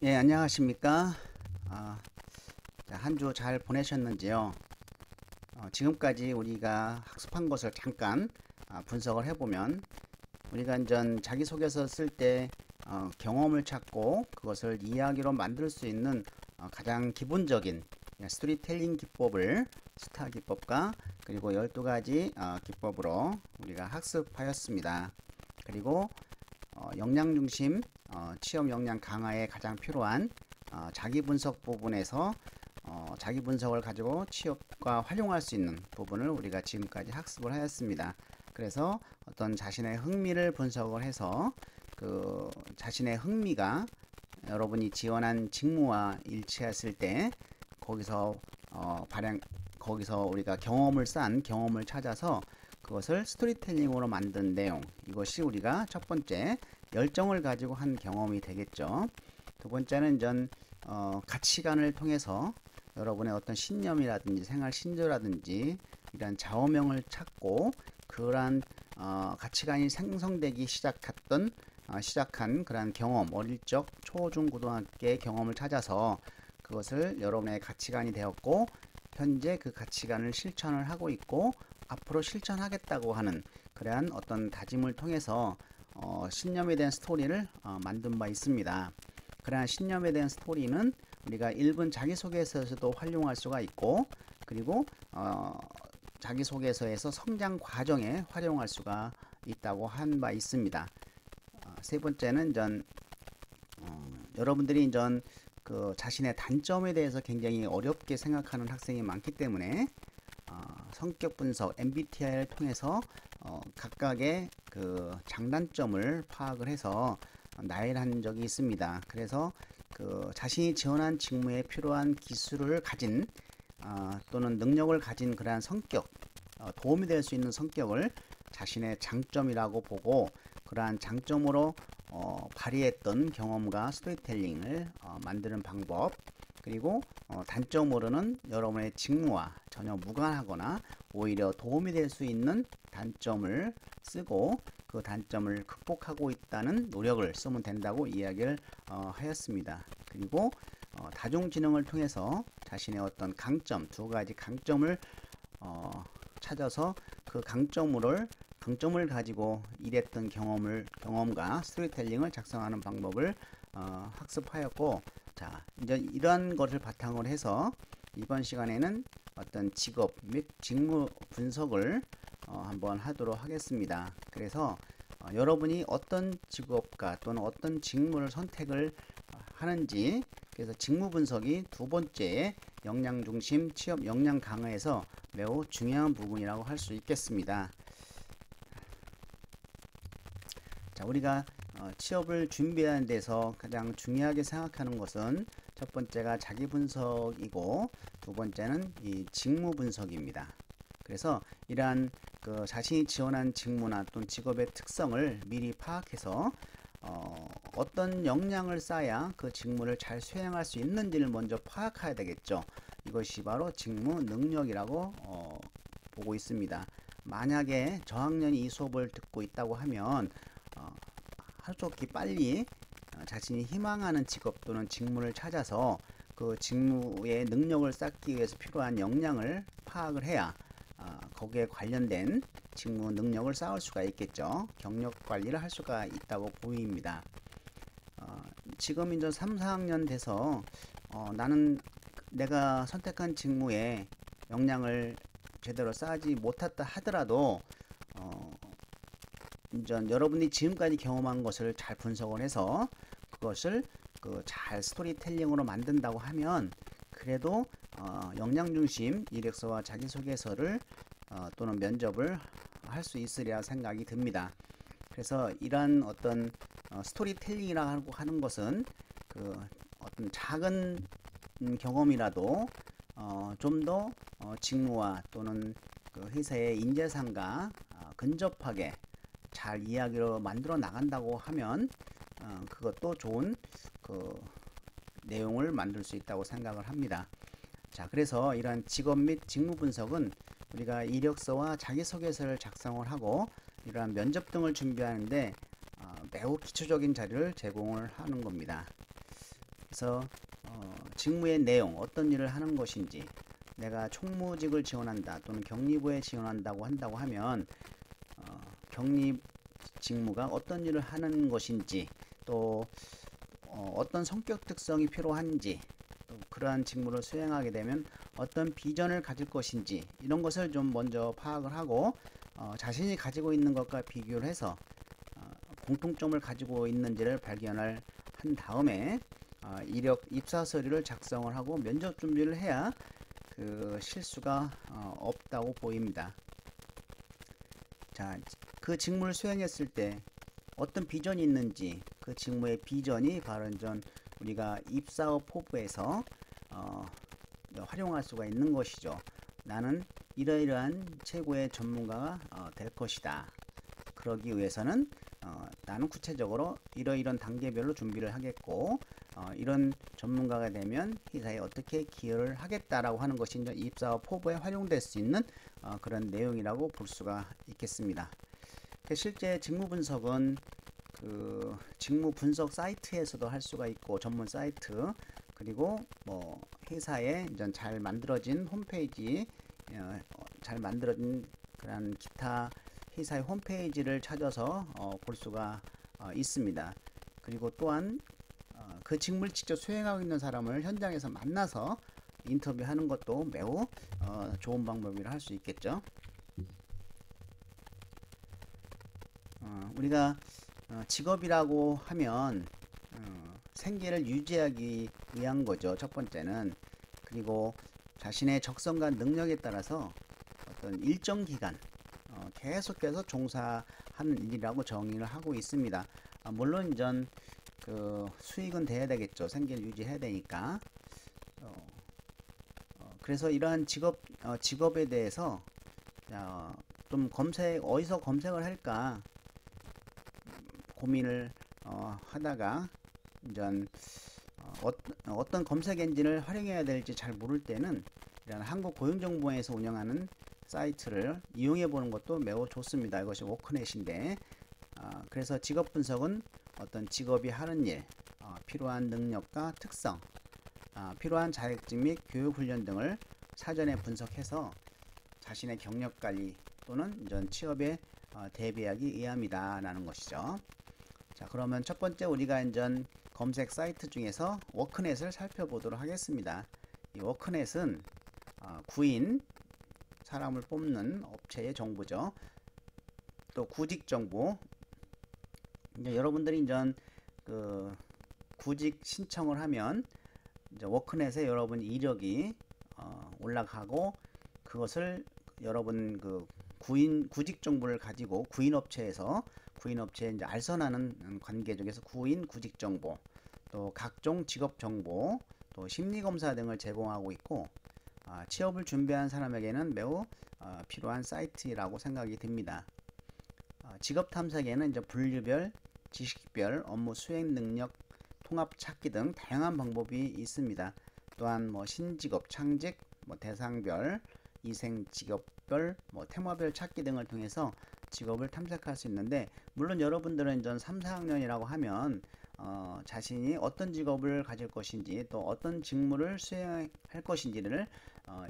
예, 안녕하십니까? 한 주 잘 보내셨는지요? 지금까지 우리가 학습한 것을 잠깐 분석을 해보면 우리가 이전 자기소개서 쓸 때 경험을 찾고 그것을 이야기로 만들 수 있는 가장 기본적인 스토리텔링 기법을 스타 기법과 그리고 12가지 기법으로 우리가 학습하였습니다. 그리고 역량 중심 취업 역량 강화에 가장 필요한 자기 분석 부분에서 자기 분석을 가지고 취업과 활용할 수 있는 부분을 우리가 지금까지 학습을 하였습니다. 그래서 어떤 자신의 흥미를 분석을 해서 그 자신의 흥미가 여러분이 지원한 직무와 일치했을 때 거기서 거기서 우리가 쌓은 경험을 찾아서 그것을 스토리텔링으로 만든 내용, 이것이 우리가 첫 번째 열정을 가지고 한 경험이 되겠죠. 두 번째는 가치관을 통해서 여러분의 어떤 신념이라든지 생활 신조라든지 이런 좌우명을 찾고 그러한 가치관이 생성되기 시작한 그러한 경험, 어릴 적 초중고등학교의 경험을 찾아서 그것을 여러분의 가치관이 되었고 현재 그 가치관을 실천을 하고 있고 앞으로 실천하겠다고 하는 그러한 어떤 다짐을 통해서 신념에 대한 스토리를 만든 바 있습니다. 그러한 신념에 대한 스토리는 우리가 1분 자기소개서에서도 활용할 수가 있고 그리고 자기소개서에서 성장 과정에 활용할 수가 있다고 한 바 있습니다. 세 번째는 여러분들이 그 자신의 단점에 대해서 굉장히 어렵게 생각하는 학생이 많기 때문에 성격 분석 MBTI를 통해서 각각의 그 장단점을 파악을 해서 나열한 적이 있습니다. 그래서 그 자신이 지원한 직무에 필요한 기술을 가진 또는 능력을 가진 그러한 성격, 도움이 될 수 있는 성격을 자신의 장점이라고 보고 그러한 장점으로 발휘했던 경험과 스토리텔링을 만드는 방법, 그리고 단점으로는 여러분의 직무와 전혀 무관하거나 오히려 도움이 될 수 있는 단점을 쓰고 그 단점을 극복하고 있다는 노력을 쓰면 된다고 이야기를 하였습니다. 그리고 다중지능을 통해서 자신의 어떤 강점, 두 가지 강점을 찾아서 그 강점을 가지고 일했던 경험과 스토리텔링을 작성하는 방법을 학습하였고, 자, 이제 이러한 것을 바탕으로 해서 이번 시간에는 어떤 직업 및 직무 분석을 한번 하도록 하겠습니다. 그래서 여러분이 어떤 직업과 또는 어떤 직무를 선택을 하는지, 그래서 직무 분석이 두 번째 역량 중심 취업 역량 강화에서 매우 중요한 부분이라고 할 수 있겠습니다. 자, 우리가 취업을 준비하는 데서 가장 중요하게 생각하는 것은 첫 번째가 자기 분석이고 두 번째는 이 직무 분석입니다. 그래서 이러한 그 자신이 지원한 직무나 또는 직업의 특성을 미리 파악해서 어떤 역량을 쌓아야 그 직무를 잘 수행할 수 있는지를 먼저 파악해야 되겠죠. 이것이 바로 직무 능력이라고 보고 있습니다. 만약에 저학년이 이 수업을 듣고 있다고 하면 하루속히 빨리 자신이 희망하는 직업 또는 직무를 찾아서 그 직무의 능력을 쌓기 위해서 필요한 역량을 파악을 해야 거기에 관련된 직무 능력을 쌓을 수가 있겠죠. 경력 관리를 할 수가 있다고 보입니다. 지금 이제 3, 4학년 돼서 나는 내가 선택한 직무에 역량을 제대로 쌓지 못했다 하더라도 여러분이 지금까지 경험한 것을 잘 분석을 해서 그것을 잘 스토리텔링으로 만든다고 하면 그래도 역량 중심 이력서와 자기소개서를 또는 면접을 할 수 있으리라 생각이 듭니다. 그래서 이러한 어떤 스토리텔링이라고 하는 것은 그 어떤 작은 경험이라도 좀 더 직무와 또는 그 회사의 인재상과 근접하게 잘 이야기로 만들어 나간다고 하면 그것도 좋은 그 내용을 만들 수 있다고 생각을 합니다. 자, 그래서 이러한 직업 및 직무 분석은 우리가 이력서와 자기소개서를 작성을 하고 이러한 면접 등을 준비하는데 매우 기초적인 자료를 제공을 하는 겁니다. 그래서 직무의 내용, 어떤 일을 하는 것인지, 내가 총무직을 지원한다 또는 격리부에 지원한다고 하면 격리 직무가 어떤 일을 하는 것인지, 또 어떤 성격 특성이 필요한지, 또 그러한 직무를 수행하게 되면 어떤 비전을 가질 것인지, 이런 것을 좀 먼저 파악을 하고 자신이 가지고 있는 것과 비교를 해서 공통점을 가지고 있는지를 발견을 한 다음에 이력 입사 서류를 작성을 하고 면접 준비를 해야 그 실수가 없다고 보입니다. 자, 그 직무를 수행했을 때 어떤 비전이 있는지, 그 직무의 비전이 바로 전 우리가 입사업 포부에서 활용할 수가 있는 것이죠. 나는 이러이러한 최고의 전문가가 될 것이다. 그러기 위해서는 나는 구체적으로 이러이런 단계별로 준비를 하겠고, 이런 전문가가 되면 회사에 어떻게 기여를 하겠다라고 하는 것이 이제 입사업 포부에 활용될 수 있는 그런 내용이라고 볼 수가 있겠습니다. 실제 직무 분석은 그 직무 분석 사이트에서도 할 수가 있고, 전문 사이트, 그리고 뭐 회사에 이제 잘 만들어진 홈페이지, 잘 만들어진 그런 기타 회사의 홈페이지를 찾아서 볼 수가 있습니다. 그리고 또한 그 직무를 직접 수행하고 있는 사람을 현장에서 만나서 인터뷰하는 것도 매우 좋은 방법이라 할 수 있겠죠. 우리가 직업이라고 하면 생계를 유지하기 위한 거죠. 첫 번째는. 그리고 자신의 적성과 능력에 따라서 어떤 일정 기간 계속해서 종사하는 일이라고 정의를 하고 있습니다. 물론 전 그 수익은 돼야 되겠죠. 생계를 유지해야 되니까. 그래서 이러한 직업에 대해서 좀 어디서 검색을 할까 고민을 하다가 이제 어떤 검색 엔진을 활용해야 될지 잘 모를 때는 이런 한국고용정보원에서 운영하는 사이트를 이용해 보는 것도 매우 좋습니다. 이것이 워크넷인데, 그래서 직업 분석은 어떤 직업이 하는 일, 필요한 능력과 특성, 필요한 자격증 및 교육훈련 등을 사전에 분석해서 자신의 경력관리 또는 이전 취업에 대비하기 위함이다 라는 것이죠. 자, 그러면 첫 번째 우리가 이제 검색 사이트 중에서 워크넷을 살펴보도록 하겠습니다. 이 워크넷은 구인, 사람을 뽑는 업체의 정보죠. 또 구직 정보. 이제 여러분들이 이제 그 구직 신청을 하면 이제 워크넷에 여러분 이력이 올라가고, 그것을 여러분 그 구직 정보를 가지고 구인 업체에 이제 알선하는 관계 중에서 구직 정보, 또 각종 직업 정보, 또 심리 검사 등을 제공하고 있고, 취업을 준비한 사람에게는 매우 필요한 사이트라고 생각이 듭니다. 직업 탐색에는 이제 분류별, 지식별, 업무 수행 능력 통합 찾기 등 다양한 방법이 있습니다. 또한 뭐 신직업, 창직, 뭐 대상별, 이생 직업별, 뭐 테마별 찾기 등을 통해서 직업을 탐색할 수 있는데, 물론 여러분들은 전 3, 4학년이라고 하면 자신이 어떤 직업을 가질 것인지, 또 어떤 직무를 수행할 것인지를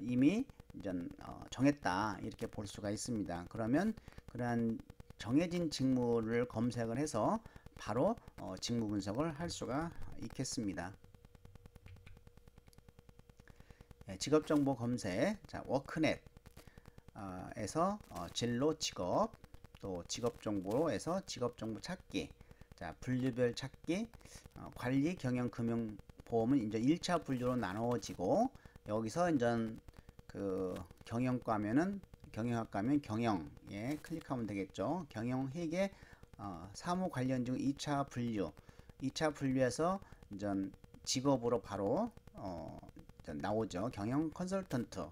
이미 정했다 이렇게 볼 수가 있습니다. 그러면 그러한 정해진 직무를 검색을 해서 바로 직무 분석을 할 수가 있겠습니다. 직업정보 검색, 자, 워크넷 에서 진로 직업, 또 직업정보에서 직업정보 찾기, 자, 분류별 찾기, 관리, 경영, 금융, 보험은 이제 1차 분류로 나누어지고, 여기서 이제 그 경영과면은 경영학과면 경영에 클릭하면 되겠죠. 경영회계, 사무 관련 중 2차 분류, 2차 분류에서 이제 직업으로 바로 나오죠. 경영 컨설턴트.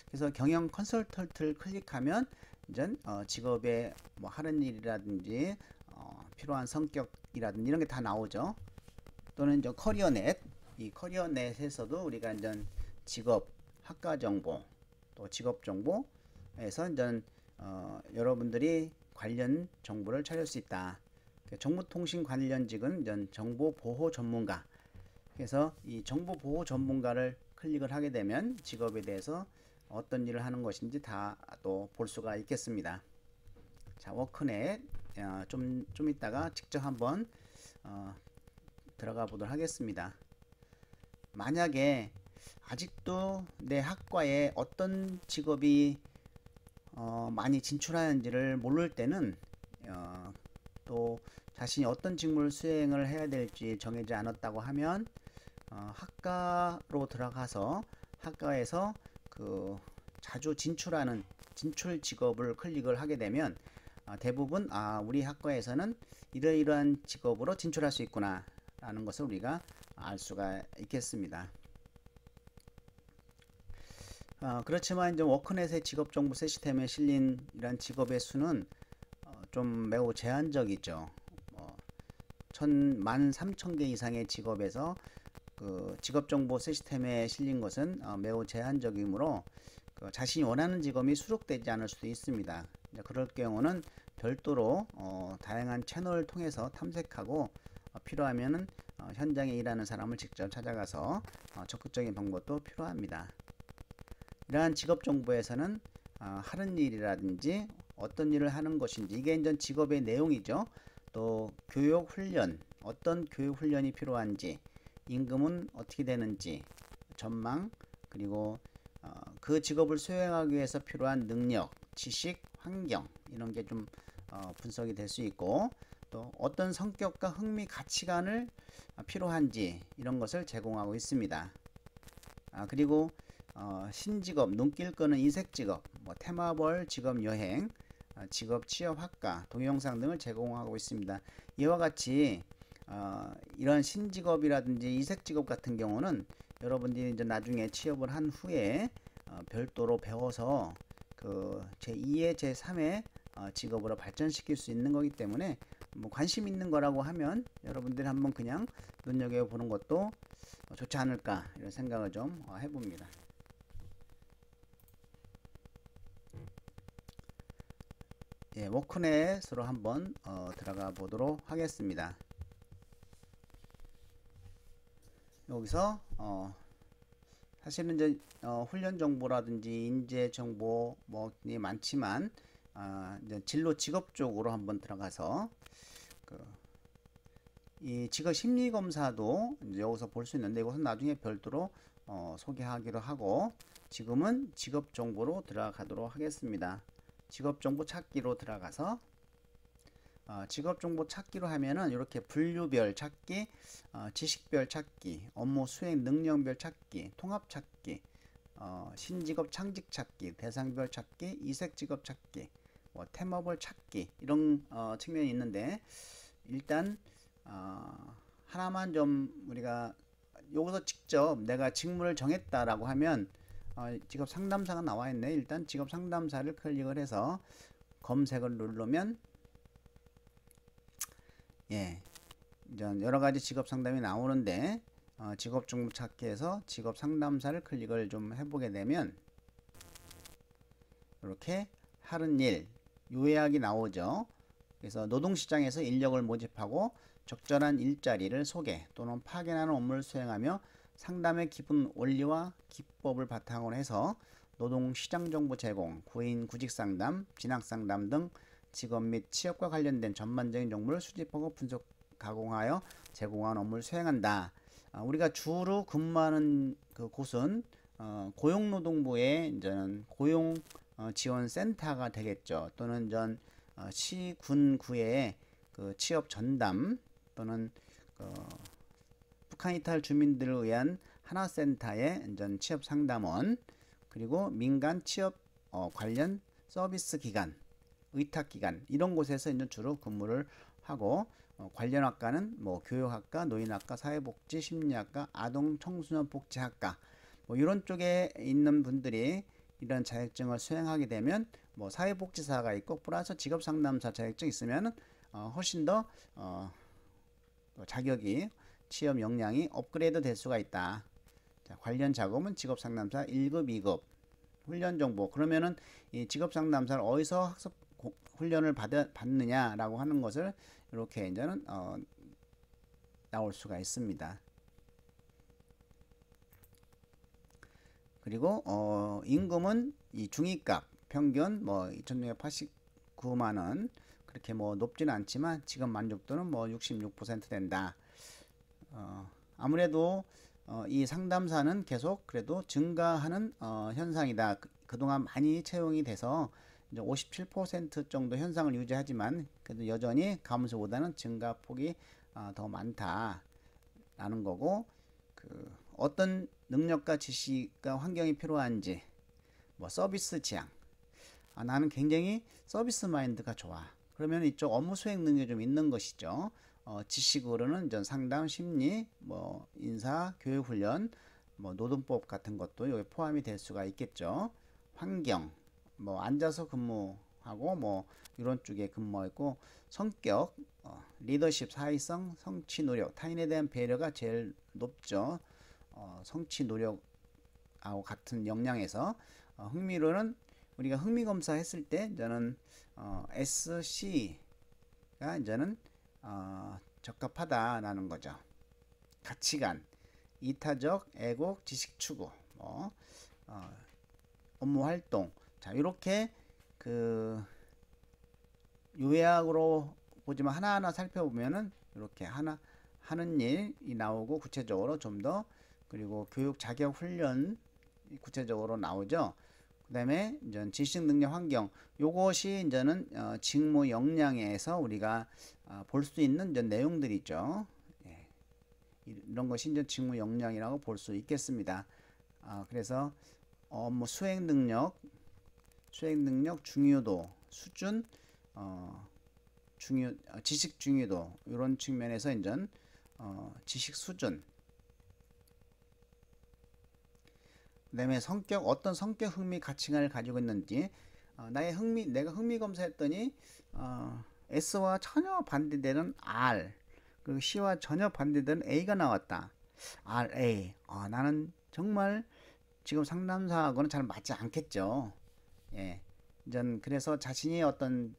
그래서 경영 컨설턴트를 클릭하면 이제 직업에 뭐 하는 일이라든지 필요한 성격이라든지 이런 게 다 나오죠. 또는 이제 커리어넷, 이 커리어넷에서도 우리가 이제 직업 학과 정보, 또 직업 정보에서 이제 여러분들이 관련 정보를 찾을 수 있다. 정보통신 관련직은 이제 정보 보호 전문가, 그래서 이 정보보호 전문가를 클릭을 하게 되면 직업에 대해서 어떤 일을 하는 것인지 다 또 볼 수가 있겠습니다. 자, 워크넷 좀 이따가 직접 한번 들어가 보도록 하겠습니다. 만약에 아직도 내 학과에 어떤 직업이 많이 진출하는지를 모를 때는 또 자신이 어떤 직무를 수행을 해야 될지 정해지 않았다고 하면 학과로 들어가서 학과에서 그 자주 진출하는 진출 직업을 클릭을 하게 되면 대부분 우리 학과에서는 이러이러한 직업으로 진출할 수 있구나 라는 것을 우리가 알 수가 있겠습니다. 그렇지만 이제 워크넷의 직업정보 시스템에 실린 이런 직업의 수는 좀 매우 제한적이죠. 13,000개 이상의 직업에서 그 직업정보 시스템에 실린 것은 매우 제한적이므로 자신이 원하는 직업이 수록되지 않을 수도 있습니다. 그럴 경우는 별도로 다양한 채널을 통해서 탐색하고 필요하면은 현장에 일하는 사람을 직접 찾아가서 적극적인 방법도 필요합니다. 이러한 직업 정보에서는 하는 일이라든지 어떤 일을 하는 것인지 이게 이제 직업의 내용이죠. 또 교육 훈련, 어떤 교육 훈련이 필요한지, 임금은 어떻게 되는지, 전망, 그리고 그 직업을 수행하기 위해서 필요한 능력, 지식, 환경 이런 게 좀 분석이 될 수 있고 또 어떤 성격과 흥미, 가치관을 필요한지 이런 것을 제공하고 있습니다. 그리고 신직업, 눈길 끄는 이색직업, 테마벌 직업 여행, 직업 취업 학과, 동영상 등을 제공하고 있습니다. 이와 같이 이런 신직업이라든지 이색직업 같은 경우는 여러분들이 이제 나중에 취업을 한 후에 별도로 배워서 그 제2의 제3의 직업으로 발전시킬 수 있는 거기 때문에 관심 있는 거라고 하면 여러분들이 한번 그냥 눈여겨보는 것도 좋지 않을까 이런 생각을 좀 해봅니다. 예, 워크넷으로 한번 들어가 보도록 하겠습니다. 여기서 사실은 이제 훈련 정보라든지 인재 정보 뭐 많지만 이제 진로 직업 쪽으로 한번 들어가서 이 직업 심리 검사도 이제 여기서 볼 수 있는데 이것은 나중에 별도로 소개하기로 하고 지금은 직업 정보로 들어가도록 하겠습니다. 직업 정보 찾기로 들어가서 직업 정보 찾기로 하면은 이렇게 분류별 찾기, 지식별 찾기, 업무 수행 능력별 찾기, 통합 찾기, 신직업 창직 찾기, 대상별 찾기, 이색 직업 찾기, 테마별 찾기 이런 측면이 있는데 일단 하나만 좀 우리가 여기서 직접 내가 직무를 정했다라고 하면 직업 상담사가 나와 있네. 일단 직업 상담사를 클릭을 해서 검색을 누르면 예, 이제 여러 가지 직업 상담이 나오는데 직업 정보 찾기에서 직업 상담사를 클릭을 좀 해보게 되면 이렇게 하는 일 요약이 나오죠. 그래서 노동시장에서 인력을 모집하고 적절한 일자리를 소개 또는 파견하는 업무를 수행하며 상담의 기본 원리와 기법을 바탕으로 해서 노동시장 정보 제공, 구인 구직상담, 진학상담 등 직업 및 취업과 관련된 전반적인 정보를 수집하고 분석, 가공하여 제공한 업무를 수행한다. 우리가 주로 근무하는 그 곳은 고용노동부의 이제는 고용 지원센터가 되겠죠. 또는 전 시, 군, 구의 그 취업 전담 또는 북한 이탈 주민들을 위한 하나센터의 전 취업 상담원 그리고 민간 취업 관련 서비스 기관, 의탁 기관 이런 곳에서 이제 주로 근무를 하고 관련 학과는 뭐 교육학과, 노인학과, 사회복지, 심리학과, 아동 청소년 복지학과 뭐 이런 쪽에 있는 분들이 이런 자격증을 수행하게 되면 뭐 사회복지사가 있고 플러스 직업상담사 자격증 있으면 훨씬 더 자격이 취업 역량이 업그레이드 될 수가 있다. 자, 관련 작업은 직업상담사 1급, 2급 훈련 정보. 그러면은 이 직업상담사를 어디서 학습 훈련을 받느냐라고 하는 것을 이렇게 이제는 나올 수가 있습니다. 그리고 임금은 이 중위값 평균 뭐 2,689만 원 그렇게 뭐 높지는 않지만 지금 만족도는 뭐 66% 된다. 아무래도 이 상담사는 계속 그래도 증가하는 현상이다. 그동안 많이 채용이 돼서 이제 57% 정도 현상을 유지하지만 그래도 여전히 감소보다는 증가폭이 더 많다라는 거고, 그 어떤 능력과 지식과 환경이 필요한지, 뭐 서비스 지향, 나는 굉장히 서비스 마인드가 좋아. 그러면 이쪽 업무 수행 능력이 좀 있는 것이죠. 지식으로는 전 상담, 심리, 뭐 인사, 교육 훈련, 뭐 노동법 같은 것도 여기 포함이 될 수가 있겠죠. 환경, 뭐 앉아서 근무하고 뭐 이런 쪽에 근무했고, 성격, 리더십, 사회성, 성취 노력, 타인에 대한 배려가 제일 높죠. 성취 노력하고 같은 역량에서 흥미로는 우리가 흥미 검사 했을 때 저는 SC가 이제는 적합하다라는 거죠. 가치관, 이타적, 애국, 지식 추구, 뭐 업무 활동. 자, 이렇게 그 요약으로 보지만 하나하나 살펴보면은 이렇게 하나 하는 일이 나오고 구체적으로 좀 더, 그리고 교육 자격 훈련 구체적으로 나오죠. 그 다음에 이제 지식 능력 환경, 요것이 이제는 직무 역량에서 우리가 볼 수 있는 이제 내용들이죠. 예. 이런 것이 이제 직무 역량이라고 볼 수 있겠습니다. 그래서 뭐 수행 능력 중요도, 수준, 지식 중요도, 이런 측면에서 이제 지식 수준, 그다음에 성격, 어떤 성격, 흥미, 가치관을 가지고 있는지, 내가 흥미 검사했더니 S와 전혀 반대되는 R, 그리고 C와 전혀 반대되는 A가 나왔다. RA. 나는 정말 지금 상담사하고는 잘 맞지 않겠죠. 예. 전 그래서 자신이 어떤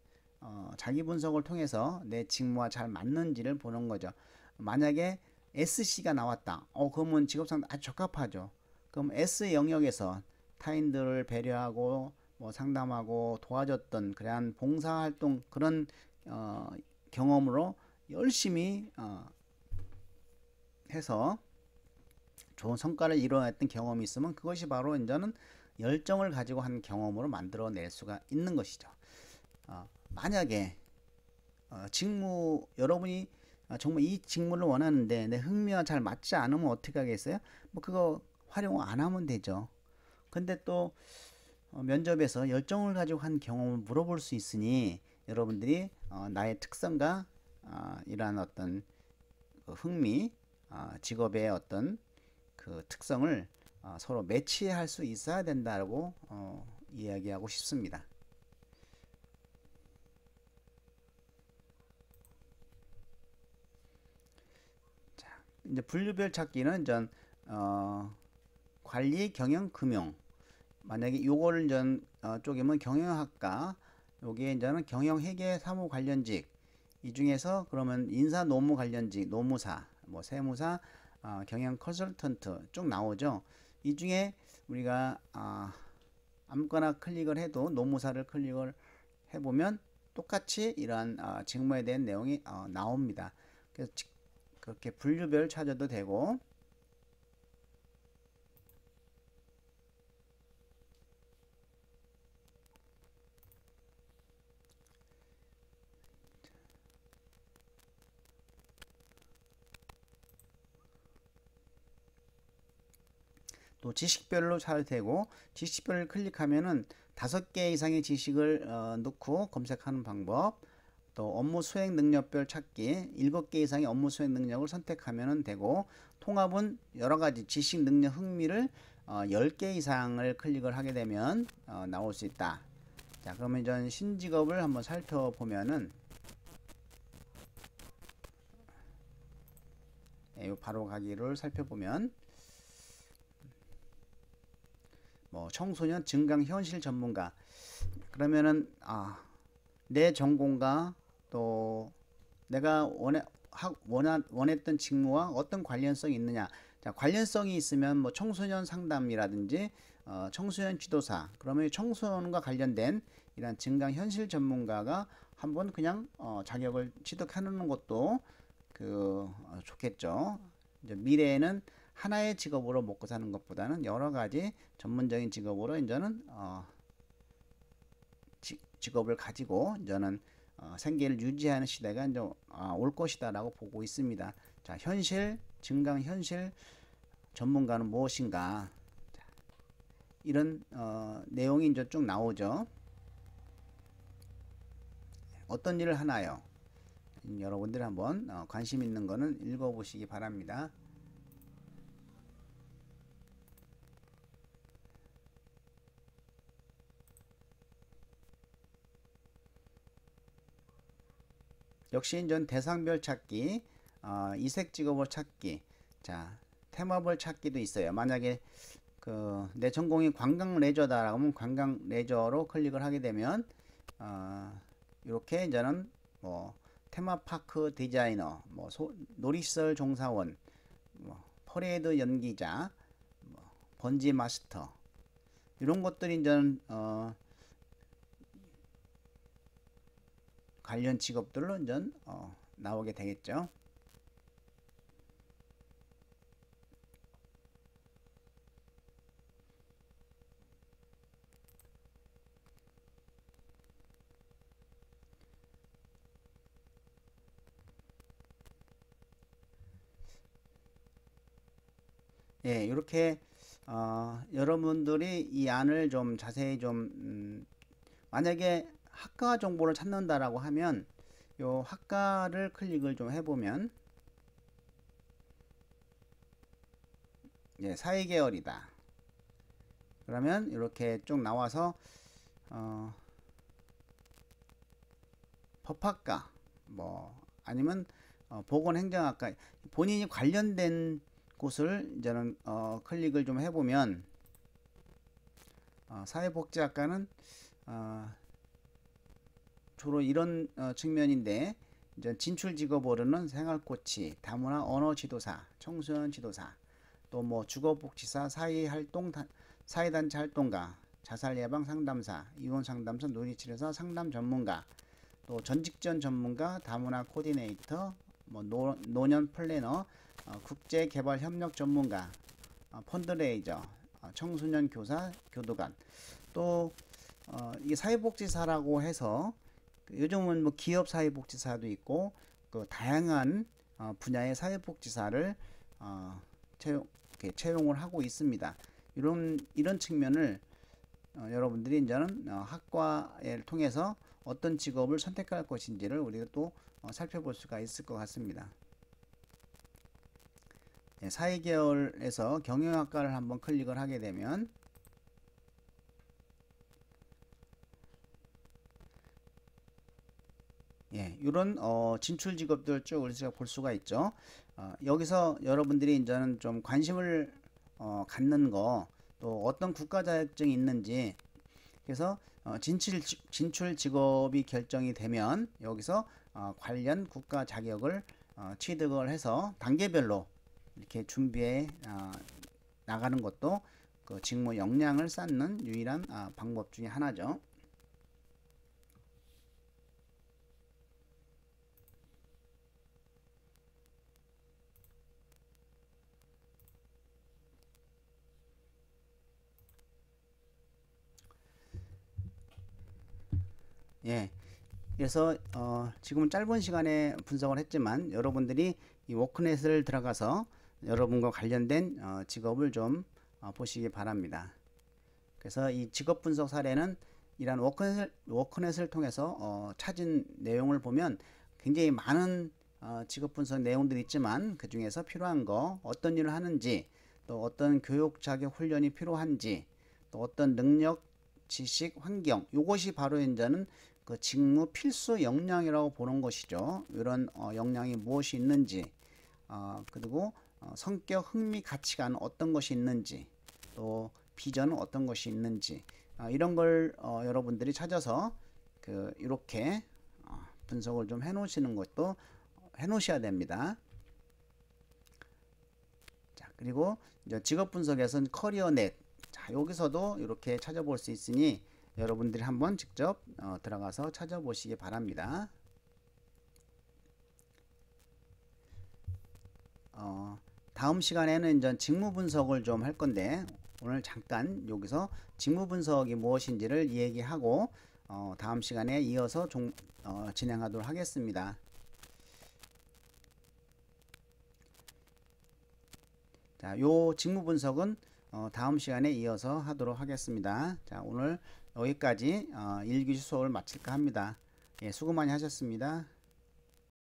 자기 분석을 통해서 내 직무와 잘 맞는지를 보는 거죠. 만약에 SC가 나왔다. 그러면 직업상담 아주 적합하죠. 그럼 S 영역에서 타인들을 배려하고 뭐 상담하고 도와줬던 그러한 봉사활동, 그런 경험으로 열심히 해서 좋은 성과를 이뤄냈던 경험이 있으면 그것이 바로 이제는 열정을 가지고 한 경험으로 만들어낼 수가 있는 것이죠. 만약에 직무, 여러분이 정말 이 직무를 원하는데 내 흥미와 잘 맞지 않으면 어떻게 하겠어요? 뭐 그거 활용 안 하면 되죠. 근데 또 면접에서 열정을 가지고 한 경험을 물어볼 수 있으니 여러분들이 나의 특성과 이러한 어떤 그 흥미, 직업의 어떤 그 특성을 서로 매치할 수 있어야 된다고 이야기하고 싶습니다. 자, 이제 분류별 찾기는 전 관리, 경영, 금융. 만약에 요거를 전 쪼개면 경영학과, 여기에 이제는 경영, 회계, 사무 관련직, 이 중에서 그러면 인사, 노무 관련직, 노무사, 뭐 세무사, 경영 컨설턴트 쭉 나오죠. 이 중에 우리가 아무거나 클릭을 해도 노무사를 클릭을 해보면 똑같이 이러한 직무에 대한 내용이 나옵니다. 그래서 그렇게 분류별 찾아도 되고, 또 지식별로 찾아도 되고, 지식별을 클릭하면은 5개 이상의 지식을 넣고 검색하는 방법, 또 업무 수행 능력별 찾기 7개 이상의 업무 수행 능력을 선택하면 되고, 통합은 여러가지 지식 능력 흥미를 10개 이상을 클릭을 하게 되면 나올 수 있다. 자, 그러면 이제 신직업을 한번 살펴보면은 바로 가기를 살펴보면 뭐 청소년 증강 현실 전문가, 그러면은 내 전공과 또 내가 원했던 직무와 어떤 관련성이 있느냐. 자, 관련성이 있으면 뭐 청소년 상담이라든지 청소년 지도사, 그러면 청소년과 관련된 이런 증강현실 전문가가 한번 그냥 자격을 취득하는 것도 좋겠죠. 이제 미래에는 하나의 직업으로 먹고 사는 것보다는 여러 가지 전문적인 직업으로 이제는 직업을 가지고 이제는 생계를 유지하는 시대가 이제 올 것이다라고 보고 있습니다. 자, 증강현실 전문가는 무엇인가? 자, 이런 내용이 이제 쭉 나오죠. 어떤 일을 하나요? 여러분들 한번 관심 있는 거는 읽어보시기 바랍니다. 역시 이제 대상별 찾기, 이색 직업을 찾기, 자, 테마별 찾기도 있어요. 만약에 내 전공이 관광 레저다라고 하면 관광 레저로 클릭을 하게 되면 이렇게 이제는 뭐 테마파크 디자이너, 뭐 놀이시설 종사원, 뭐 퍼레이드 연기자, 뭐 번지 마스터, 이런 것들이 이제는 관련 직업들로 이제 나오게 되겠죠. 예, 이렇게 여러분들이 이 안을 좀 자세히 좀 만약에 학과 정보를 찾는다라고 하면 요 학과를 클릭을 좀 해보면 예, 사회계열이다. 그러면 이렇게 쭉 나와서 법학과 뭐 아니면 보건행정학과 본인이 관련된 곳을 이제는 클릭을 좀 해보면 사회복지학과는 주로 이런 측면인데 이제 진출 직업으로는 생활코치, 다문화 언어 지도사, 청소년 지도사, 또 뭐 주거복지사, 사회단체 활동가, 자살 예방 상담사, 이혼 상담사, 논의치료사, 상담 전문가, 또 전직전 전문가, 다문화 코디네이터, 뭐 노년 플래너, 국제개발협력 전문가, 펀드레이저, 청소년 교사, 교도관, 또 이게 사회복지사라고 해서 요즘은 뭐 기업 사회복지사도 있고 다양한 분야의 사회복지사를 채용을 하고 있습니다. 이런 측면을 여러분들이 이제는 학과를 통해서 어떤 직업을 선택할 것인지를 우리가 또 살펴볼 수가 있을 것 같습니다. 네, 사회계열에서 경영학과를 한번 클릭을 하게 되면 예, 이런 진출 직업들 쭉 우리가 볼 수가 있죠. 여기서 여러분들이 이제는 좀 관심을 갖는 거, 또 어떤 국가 자격증이 있는지, 그래서 진출 직업이 결정이 되면 여기서 관련 국가 자격을 취득을 해서 단계별로 이렇게 준비해 나가는 것도 그 직무 역량을 쌓는 유일한 방법 중에 하나죠. 예. 그래서 지금 짧은 시간에 분석을 했지만 여러분들이 이 워크넷을 들어가서 여러분과 관련된 직업을 좀 보시기 바랍니다. 그래서 이 직업 분석 사례는 이런 워크넷을 통해서 찾은 내용을 보면 굉장히 많은 직업 분석 내용들이 있지만 그 중에서 필요한 거, 어떤 일을 하는지, 또 어떤 교육 자격 훈련이 필요한지, 또 어떤 능력, 지식, 환경, 이것이 바로 이제는 그 직무 필수 역량이라고 보는 것이죠. 이런 역량이 무엇이 있는지, 그리고 성격, 흥미, 가치관 어떤 것이 있는지, 또 비전은 어떤 것이 있는지, 이런 걸 여러분들이 찾아서 이렇게 분석을 좀 해놓으시는 것도 해놓으셔야 됩니다. 자, 그리고 이제 직업 분석에서는 커리어넷, 자, 여기서도 이렇게 찾아볼 수 있으니 여러분들이 한번 직접 들어가서 찾아보시기 바랍니다. 다음 시간에는 이제 직무 분석을 좀 할 건데 오늘 잠깐 여기서 직무 분석이 무엇인지를 얘기하고 다음 시간에 이어서 진행하도록 하겠습니다. 자, 요 직무 분석은 다음 시간에 이어서 하도록 하겠습니다. 자, 오늘 여기까지 1교시 수업을 마칠까 합니다. 예, 수고 많이 하셨습니다.